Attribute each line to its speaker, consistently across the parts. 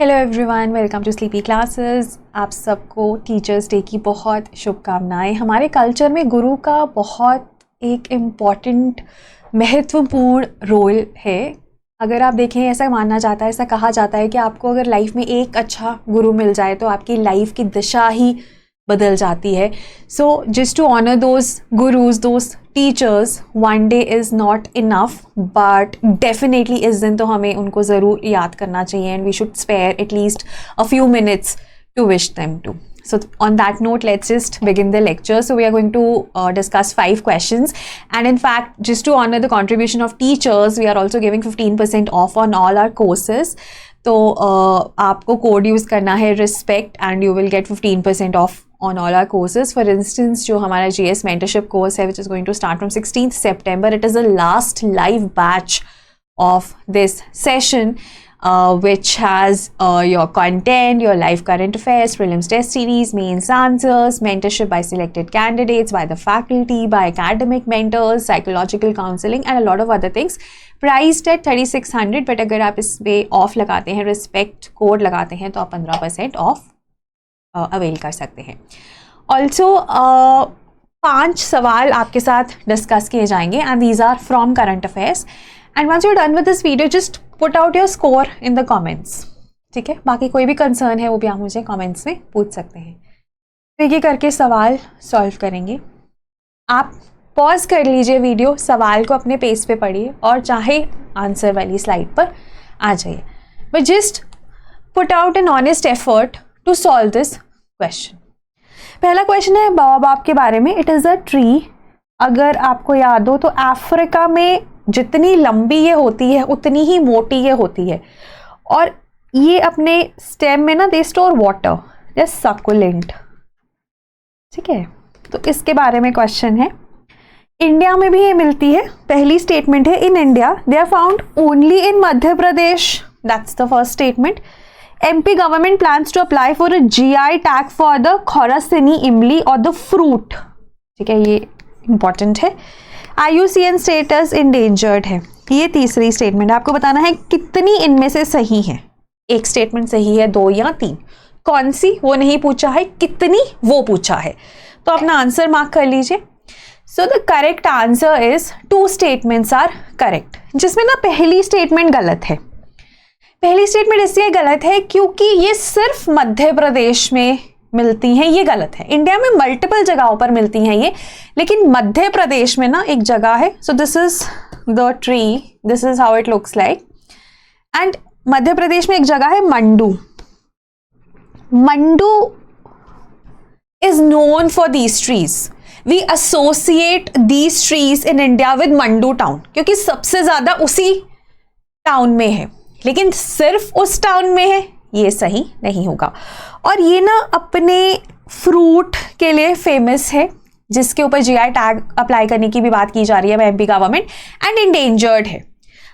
Speaker 1: Hello everyone, welcome to Sleepy Classes. आप सबको teachers day की बहुत शुभकामनाएं। हमारे कल्चर में गुरु का बहुत एक इम्पॉर्टेंट महत्वपूर्ण रोल है। अगर आप देखें, ऐसा माना जाता है, ऐसा कहा जाता है कि आपको अगर लाइफ में एक अच्छा गुरु मिल जाए तो आपकी लाइफ की दिशा ही बदल जाती है। So just to honour those gurus, those teachers, one day is not enough, but definitely इस दिन तो हमें उनको ज़रूर याद करना चाहिए and we should spare at least a few minutes to wish them to. So on that note, let's just begin the lecture. So we are going to discuss 5 questions, and in fact, just to honor the contribution of teachers, we are also giving 15% off on all our courses. तो आपको code use करना है respect and you will get 15% off on all our courses. For instance, जो हमारा GS mentorship course है, which is going to start from 16th September, it is the last live batch of this session. Which has your content, your live current affairs, prelims test series, mains answers, mentorship by selected candidates, by the faculty, by academic mentors, psychological counseling and a lot of other things. Priced at 3600, but अगर आप इस पे of लगाते हैं, respect code लगाते हैं, तो आप 15% ऑफ अवेल कर सकते हैं। ऑल्सो 5 सवाल आपके साथ डिस्कस किए जाएंगे and these are from current affairs. And once you done with this video, just put out your score in the comments. ठीक है, बाकी कोई भी कंसर्न है वो भी आप मुझे कमेंट्स में पूछ सकते हैं। तो ये करके सवाल सॉल्व करेंगे। आप पॉज कर लीजिए वीडियो, सवाल को अपने पेज पे पढ़िए और चाहे आंसर वाली स्लाइड पर आ जाइए, but just put out an honest effort to solve this question. पहला क्वेश्चन है बाओबाब के बारे में। It is a tree. अगर आपको याद हो तो अफ्रीका में जितनी लंबी ये होती है उतनी ही मोटी ये होती है, और ये अपने स्टेम में ना दे स्टोर वाटर, दे सक्युलेंट। ठीक है, तो इसके बारे में क्वेश्चन है। इंडिया में भी ये मिलती है। पहली स्टेटमेंट है, in India they are found only in Madhya Pradesh. That's the first statement. MP government plans to apply for a GI tag for the Khorasani imli or the fruit. ठीक है, ये इंपॉर्टेंट है। IUCN स्टेटस इंडेंजर्ड है। ये तीसरी statement. आपको बताना है कितनी इनमें से सही है। एक स्टेटमेंट सही है, 2 या 3। कौन सी वो नहीं पूछा है, कितनी वो पूछा है। तो अपना आंसर मार्क कर लीजिए। So the correct answer is 2 statements are correct, जिसमें ना पहली स्टेटमेंट गलत है। पहली स्टेटमेंट इसलिए गलत है क्योंकि ये सिर्फ मध्य प्रदेश में मिलती हैं, ये गलत है। इंडिया में मल्टीपल जगहों पर मिलती हैं ये, लेकिन मध्य प्रदेश में ना एक जगह है। So this is the tree, this is how it looks like. And Madhya Pradesh में एक जगह है Mandu. Mandu is known for these trees. We associate these trees in India with Mandu town, क्योंकि सबसे ज्यादा उसी टाउन में है, लेकिन सिर्फ उस टाउन में है ये सही नहीं होगा। और ये ना अपने फ्रूट के लिए फेमस है, जिसके ऊपर GI टैग अप्लाई करने की भी बात की जा रही है MP गवर्नमेंट, एंड इंडेंजर्ड है।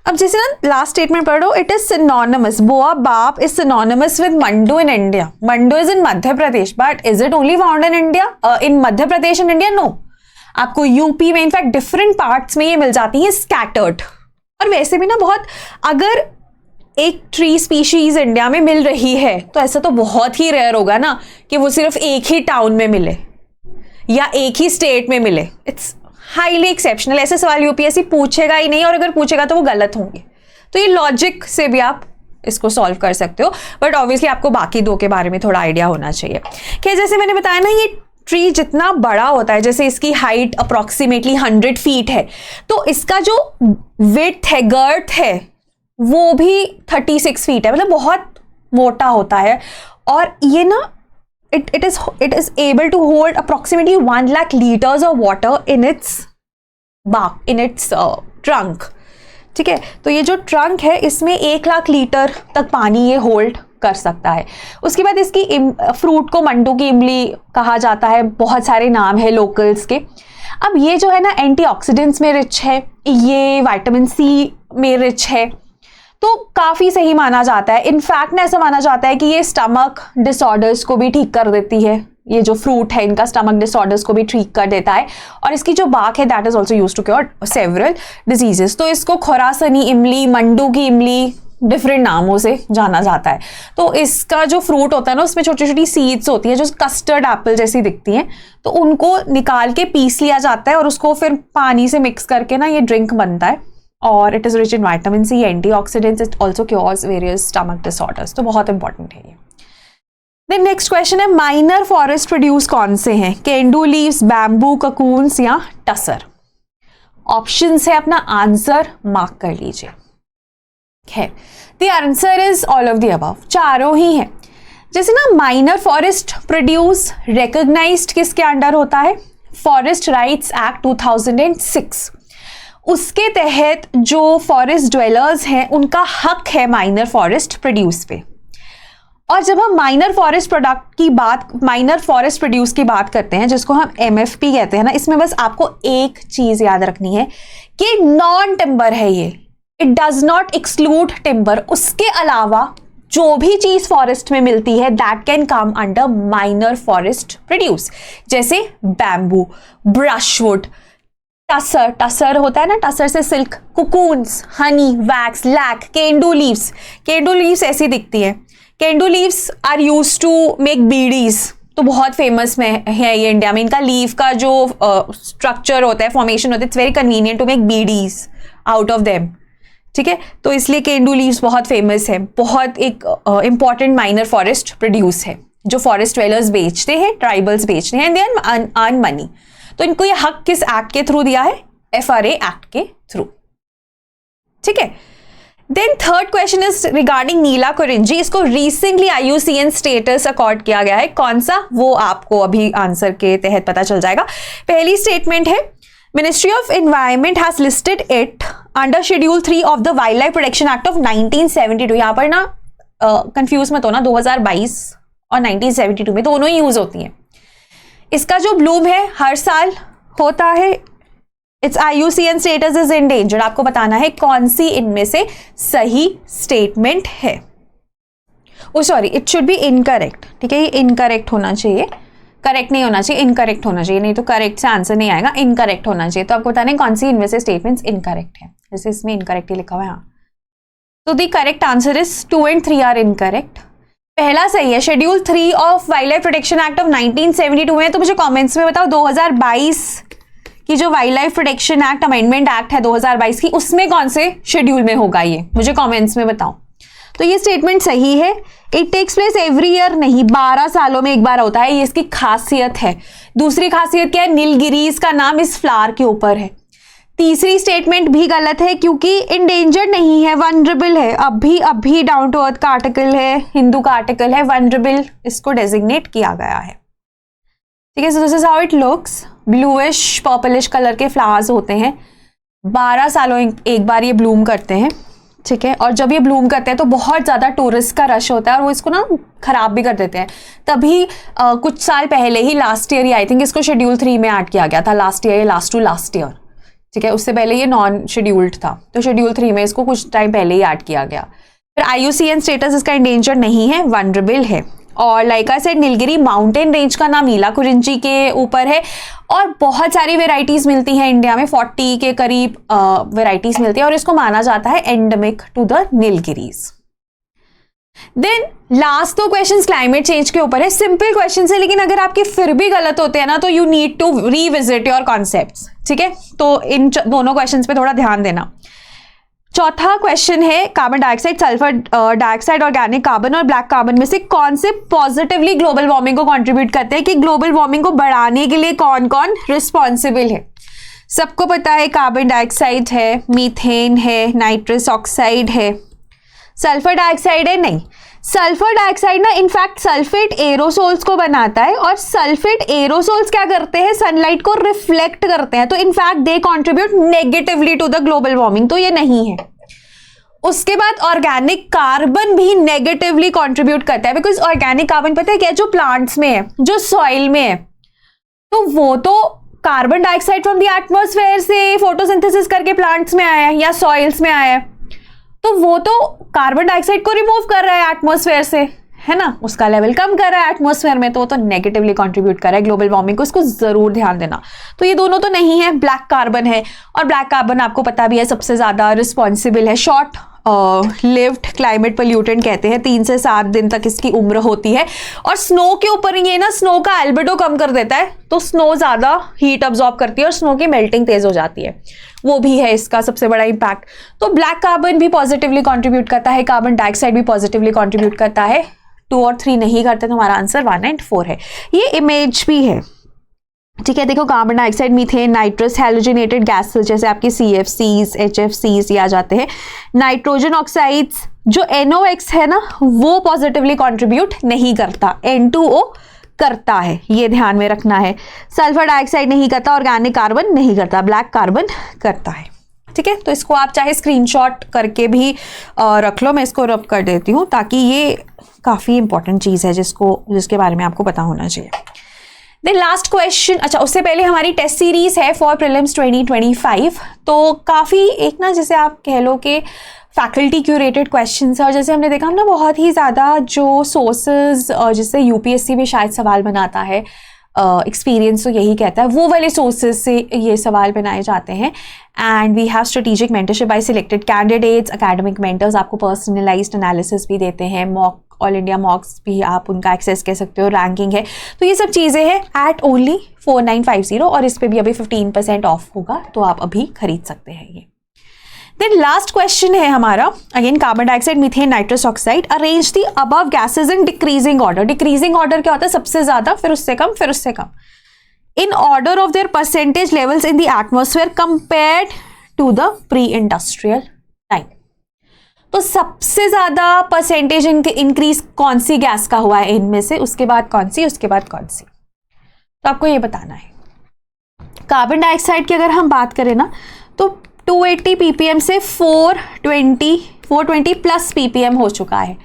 Speaker 1: अब जैसे ना लास्ट स्टेटमेंट पढ़ो, it is synonymous, baobab is synonymous with Mandu in India. Mandu is in Madhya Pradesh, but is it only found in India, in Madhya Pradesh in India? No, आपको यूपी में इनफैक्ट डिफरेंट पार्ट्स में ये मिल जाती है स्कैटर्ड। और वैसे भी ना बहुत, अगर एक ट्री स्पीशीज इंडिया में मिल रही है तो ऐसा तो बहुत ही रेयर होगा ना कि वो सिर्फ एक ही टाउन में मिले या एक ही स्टेट में मिले। It's highly exceptional. ऐसे सवाल UPSC पूछेगा ही नहीं, और अगर पूछेगा तो वो गलत होंगे। तो ये लॉजिक से भी आप इसको सॉल्व कर सकते हो, बट ऑब्वियसली आपको बाकी 2 के बारे में थोड़ा आइडिया होना चाहिए। क्या, जैसे मैंने बताया ना, ये ट्री जितना बड़ा होता है, जैसे इसकी हाइट अप्रॉक्सीमेटली 100 फीट है, तो इसका जो विड्थ है, गर्थ है, वो भी 36 फीट है, मतलब बहुत मोटा होता है। और ये ना it is able to hold approximately 1 lakh litres of water in its bark, in it's trunk. ठीक है, तो ये जो ट्रंक है इसमें 1 लाख लीटर तक पानी ये होल्ड कर सकता है। उसके बाद इसकी फ्रूट को मंडू की इमली कहा जाता है, बहुत सारे नाम है लोकल्स के। अब ये जो है ना एंटीऑक्सीडेंट्स में रिच है, ये विटामिन C में रिच है, तो काफ़ी सही माना जाता है। इनफैक्ट ना ऐसा माना जाता है कि ये स्टमक डिसऑर्डर्स को भी ठीक कर देती है। ये जो फ्रूट है इनका स्टमक डिसऑर्डर्स को भी ठीक कर देता है, और इसकी जो बाक है that is also use to cure several diseases. तो इसको खोरासनी इमली, मंडू की इमली डिफरेंट नामों से जाना जाता है। तो इसका जो फ्रूट होता है ना, उसमें छोटी छोटी सीड्स होती हैं जो कस्टर्ड एप्पल जैसी दिखती हैं, तो उनको निकाल के पीस लिया जाता है और उसको फिर पानी से मिक्स करके ना ये ड्रिंक बनता है। और it is rich in vitamin C, antioxidants, it also cures various stomach disorders. तो बहुत इंपॉर्टेंट है ये। देन नेक्स्ट क्वेश्चन है, माइनर फॉरेस्ट प्रोड्यूस कौन से हैं? केंडू लीव्स, बैम्बू, ककून्स या टसर? ऑप्शंस है, अपना आंसर मार्क कर लीजिए। है the answer is all of the above, चारों ही हैं। जैसे ना माइनर फॉरेस्ट प्रोड्यूस रिकॉग्नाइज्ड किसके अंडर होता है? Forest rights act 2006। उसके तहत जो फॉरेस्ट ड्वेलर्स हैं उनका हक है माइनर फॉरेस्ट प्रोड्यूस पे। और जब हम माइनर फॉरेस्ट प्रोड्यूस की बात करते हैं, जिसको हम MFP कहते हैं ना, इसमें बस आपको एक चीज याद रखनी है कि नॉन टिम्बर है ये, it does not exclude timber. उसके अलावा जो भी चीज फॉरेस्ट में मिलती है that can come under minor forest produce, जैसे बैम्बू, ब्रशवुड, टसर होता है ना, टसर से silk, cocoons, honey, wax, lac, kendu leaves ऐसी दिखती है। Kendu leaves are use to make bidis, तो बहुत फेमस में है ये इंडिया में। इनका लीव का जो स्ट्रक्चर होता है, फॉर्मेशन होता है, it's very convenient to make beads out of them. ठीक है, तो इसलिए केंडू लीव्स बहुत फेमस है, बहुत एक इंपॉर्टेंट माइनर फॉरेस्ट प्रोड्यूस है जो फॉरेस्ट ड्वेलर्स बेचते हैं, ट्राइबल्स बेचते हैं, एंड दे अर्न मनी। तो इनको ये हक किस एक्ट के थ्रू दिया है? FRA एक्ट के थ्रू। ठीक है, then third question is regarding Neela Kurinji. इसको रिसेंटली IUCN स्टेटस अकॉर्ड किया गया है। कौन सा, वो आपको अभी आंसर के तहत पता चल जाएगा। पहली स्टेटमेंट है, ministry of environment has listed it under schedule 3 of the wild life protection act of 1972। यहाँ पर ना कंफ्यूज मत होना, 2022 और 1972 में दोनों ही यूज होती हैं। इसका जो ब्लूम है हर साल होता है, it's IUCN status is endangered. आपको बताना है कौन सी इनमें से सही स्टेटमेंट है। Oh sorry, it should be incorrect. ठीक है, ये इनकरेक्ट होना चाहिए, करेक्ट नहीं होना चाहिए, इनकरेक्ट होना चाहिए, नहीं तो करेक्ट से आंसर नहीं आएगा, इनकरेक्ट होना चाहिए। तो आपको बताना है कौन सी इनमें से स्टेटमेंट्स इनकरेक्ट है। जैसे इसमें इनकरेक्ट ही लिखा हुआ है। हाँ, तो the correct answer is 2 and 3 are incorrect. पहला सही है, schedule 3 of wildlife protection act of 1972 में। तो मुझे कमेंट्स में बताओ 2022 की जो wild life protection act amendment act है 2022 की, उसमें कौन से शेड्यूल में होगा ये, मुझे कमेंट्स में बताओ। तो ये स्टेटमेंट सही है। It takes place every year नहीं, 12 सालों में एक बार होता है, ये इसकी खासियत है। दूसरी खासियत क्या है? नीलगिरीज का नाम इस फ्लावर के ऊपर है। तीसरी स्टेटमेंट भी गलत है क्योंकि इंडेंजर्ड नहीं है, वनरेबल है। अभी डाउन टू अर्थ का आर्टिकल है, हिंदू का आर्टिकल है, वनरेबल इसको डेजिग्नेट किया गया है। ठीक है, so this is how it looks. Bluish purplish colour के फ्लावर्स होते हैं, 12 सालों एक बार ये ब्लूम करते हैं। ठीक है, और जब ये ब्लूम करते हैं तो बहुत ज़्यादा टूरिस्ट का रश होता है और वो इसको ना खराब भी कर देते हैं। तभी कुछ साल पहले ही, लास्ट ईयर ही आई थिंक, इसको शेड्यूल 3 में ऐड किया गया था, लास्ट ईयर या लास्ट ईयर। ठीक है, उससे पहले ये नॉन शेड्यूल्ड था, तो शेड्यूल 3 में इसको कुछ टाइम पहले ही ऐड किया गया। फिर IUCN स्टेटस इसका इंडेंजर्ड नहीं है, वनरेबल है। और like I said, Nilgiri mountain range का नाम नीला कुरिंजी के ऊपर है और बहुत सारी वेराइटीज मिलती हैं इंडिया में, 40 के करीब वेराइटीज मिलती है और इसको माना जाता है endemic to the Nilgiris. Then last 2 questions climate change के ऊपर है। सिंपल क्वेश्चंस है, लेकिन अगर आपके फिर भी गलत होते हैं ना तो you need to revisit your concepts. ठीक है, तो इन दोनों क्वेश्चंस पे थोड़ा ध्यान देना। चौथा क्वेश्चन है, carbon dioxide, sulphur dioxide, organic carbon और ब्लैक कार्बन में से कौन से पॉजिटिवली ग्लोबल वार्मिंग को कंट्रीब्यूट करते हैं? कि ग्लोबल वार्मिंग को बढ़ाने के लिए कौन कौन रिस्पॉन्सिबल है? सबको पता है, कार्बन डाइऑक्साइड है, मीथेन है, नाइट्रस ऑक्साइड है। सल्फर डाइऑक्साइड है? नहीं, सल्फर डाइऑक्साइड ना इनफैक्ट सल्फेट एरोसोल्स को बनाता है और सल्फेट एरोसोल्स क्या करते हैं? सनलाइट को रिफ्लेक्ट करते हैं, तो in fact they contribute negatively to the global warming, तो ये नहीं है। उसके बाद ऑर्गेनिक कार्बन भी नेगेटिवली कंट्रीब्यूट करता है, बिकॉज ऑर्गेनिक कार्बन पता है क्या, जो प्लांट्स में है, जो सॉइल में है, तो वो तो carbon dioxide from the atmosphere से फोटोसिंथेसिस करके प्लांट्स में आया है या सॉइल्स में आया है, तो वो तो कार्बन डाइऑक्साइड को रिमूव कर रहा है एटमॉस्फेयर से, है ना, उसका लेवल कम कर रहा है एटमॉस्फेयर में, तो वो तो नेगेटिवली कंट्रीब्यूट कर रहा है ग्लोबल वार्मिंग को। इसको जरूर ध्यान देना। तो ये दोनों तो नहीं है, ब्लैक कार्बन है, और ब्लैक कार्बन आपको पता भी है सबसे ज्यादा रिस्पॉन्सिबल है, शॉर्ट लिव्ड क्लाइमेट पोल्यूटेंट कहते हैं, 3 से 7 दिन तक इसकी उम्र होती है। और स्नो के ऊपर ये ना स्नो का एल्बिडो कम कर देता है, तो स्नो ज़्यादा हीट अब्जॉर्ब करती है और स्नो की मेल्टिंग तेज हो जाती है, वो भी है इसका सबसे बड़ा इम्पैक्ट। तो ब्लैक कार्बन भी पॉजिटिवली कॉन्ट्रीब्यूट करता है, कार्बन डाइऑक्साइड भी पॉजिटिवली कॉन्ट्रीब्यूट करता है। 2 और 3 नहीं करते, तो हमारा आंसर 1 एंड 4 है। ये इमेज भी है, ठीक है। देखो carbon dioxide, methane, nitrous, halogenated gases जैसे आपकी CFCs, HFCs ये आ जाते हैं। नाइट्रोजन ऑक्साइड्स जो NOx है ना, वो पॉजिटिवली कंट्रीब्यूट नहीं करता, N2O करता है, ये ध्यान में रखना है। सल्फर डाइऑक्साइड नहीं करता, ऑर्गेनिक कार्बन नहीं करता, ब्लैक कार्बन करता है, ठीक है। तो इसको आप चाहे स्क्रीनशॉट करके भी रख लो, मैं इसको रब कर देती हूँ ताकि ये काफ़ी इंपॉर्टेंट चीज़ है जिसके बारे में आपको पता होना चाहिए। देन लास्ट क्वेश्चन, अच्छा उससे पहले हमारी टेस्ट सीरीज है फॉर प्रीलिम्स 2025, तो काफ़ी एक ना जैसे आप कह लो कि फैकल्टी क्यूरेटेड क्वेश्चंस है। और जैसे हमने देखा हम ना बहुत ही ज़्यादा जो सोर्सेज जिससे UPSC भी शायद सवाल बनाता है, एक्सपीरियंस तो यही कहता है, वो वाले सोर्सेज से ये सवाल बनाए जाते हैं। And we have strategic mentorship by selected candidates, academic mentors आपको पर्सनलाइज्ड एनालिसिस भी देते हैं, मॉक ऑल इंडिया मॉक्स भी आप उनका एक्सेस कह सकते हो, रैंकिंग है। तो ये सब चीज़ें हैं एट ओनली 4950 और इस पर भी अभी 15% ऑफ होगा, तो आप अभी खरीद सकते हैं ये। देन लास्ट क्वेश्चन है हमारा, again carbon dioxide, methane, nitrous oxide, arrange the above gases in decreasing order. Decreasing order क्या होता है? सबसे ज्यादा, फिर उससे कम, फिर उससे कम, in order of their percentage levels in the atmosphere compared to the pre industrial time. तो सबसे ज्यादा परसेंटेज इंक्रीज कौन सी गैस का हुआ है इनमें से, उसके बाद कौन सी, उसके बाद कौन सी, तो आपको ये बताना है। कार्बन डाइऑक्साइड की अगर हम बात करें ना, तो 280 ppm से 420 प्लस ppm हो चुका है।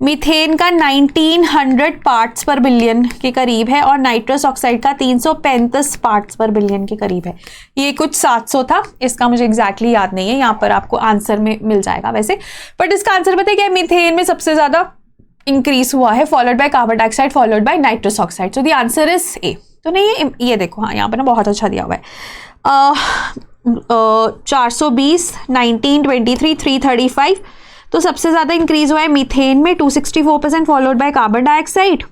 Speaker 1: मीथेन का 1900 पार्ट्स पर बिलियन के करीब है और नाइट्रस ऑक्साइड का 335 पार्ट्स पर बिलियन के करीब है। ये कुछ 700 था, इसका मुझे एग्जैक्टली याद नहीं है, यहाँ पर आपको आंसर में मिल जाएगा वैसे, बट इसका आंसर पता है क्या? मीथेन में सबसे ज़्यादा इंक्रीज हुआ है, followed by carbon dioxide, followed by nitrous oxide. So the answer is a. तो नहीं ये देखो, हाँ यहाँ पर ना बहुत अच्छा दिया हुआ है, 420, 19, 23, 335। तो सबसे ज़्यादा इंक्रीज हुआ है मीथेन में 264%, followed by carbon dioxide,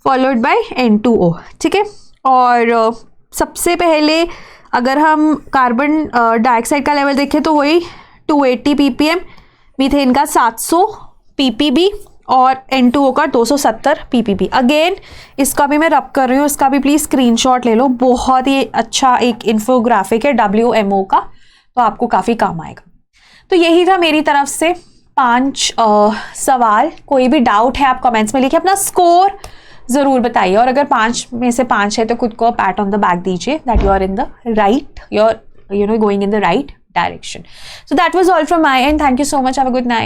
Speaker 1: followed by N2O, ठीक है। और सबसे पहले अगर हम कार्बन डाइऑक्साइड का लेवल देखें तो वही 280 ppm, मीथेन का 700 ppb और N2O का 270 ppb। अगेन इसका भी मैं रब कर रही हूँ, इसका भी प्लीज़ स्क्रीनशॉट ले लो, बहुत ही अच्छा एक इन्फोग्राफिक है WMO का, तो आपको काफ़ी काम आएगा। तो यही था मेरी तरफ से 5 सवाल। कोई भी डाउट है आप कमेंट्स में लिखिए, अपना स्कोर ज़रूर बताइए, और अगर 5 में से 5 है तो खुद को पैट ऑन द बैक दीजिए, that you are in the right, you are going in the right direction. So that was all from my end. Thank you so much. Have a good night.